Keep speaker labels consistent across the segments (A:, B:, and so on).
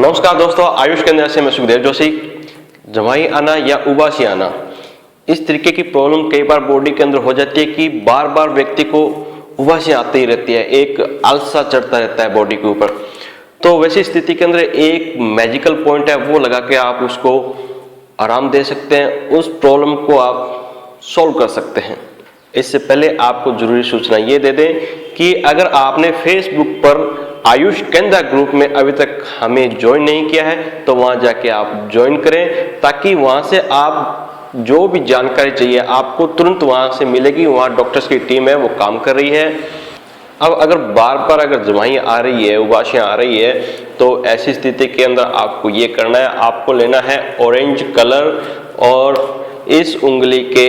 A: नमस्कार दोस्तों, आयुष केंद्र से मैं सुखदेव जोशी। जमाई आना या उबासी आना, इस तरीके की प्रॉब्लम कई बार बॉडी के अंदर हो जाती है कि बार बार व्यक्ति को उबासी आती ही रहती है, एक आलसा चढ़ता रहता है बॉडी के ऊपर। तो वैसी स्थिति के अंदर एक मैजिकल पॉइंट है, वो लगा के आप उसको आराम दे सकते हैं, उस प्रॉब्लम को आप सॉल्व कर सकते हैं। इससे पहले आपको जरूरी सूचना ये दे दें कि अगर आपने फेसबुक पर आयुष केंद्र ग्रुप में अभी तक हमें ज्वाइन नहीं किया है तो वहां जाके आप ज्वाइन करें, ताकि वहां से आप जो भी जानकारी चाहिए आपको तुरंत वहां से मिलेगी। वहां डॉक्टर्स की टीम है, वो काम कर रही है। अब अगर बार बार अगर जमाई आ रही है, उबासियां आ रही है, तो ऐसी स्थिति के अंदर आपको ये करना है, आपको लेना है ऑरेंज कलर और इस उंगली के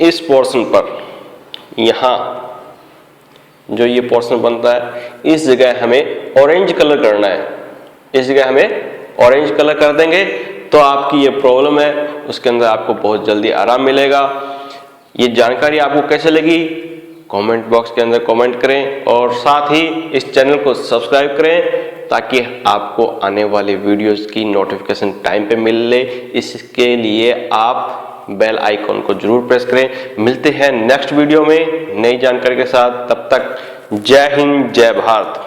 A: इस पोर्शन पर, यहाँ जो ये पोर्शन बनता है, इस जगह हमें ऑरेंज कलर करना है। इस जगह हमें ऑरेंज कलर कर देंगे तो आपकी ये प्रॉब्लम है उसके अंदर आपको बहुत जल्दी आराम मिलेगा। ये जानकारी आपको कैसे लगी कमेंट बॉक्स के अंदर कमेंट करें और साथ ही इस चैनल को सब्सक्राइब करें, ताकि आपको आने वाले वीडियोस की नोटिफिकेशन टाइम पे मिल ले। इसके लिए आप बेल आइकॉन को जरूर प्रेस करें। मिलते हैं नेक्स्ट वीडियो में नई जानकारी के साथ, तब तक जय हिंद जय भारत।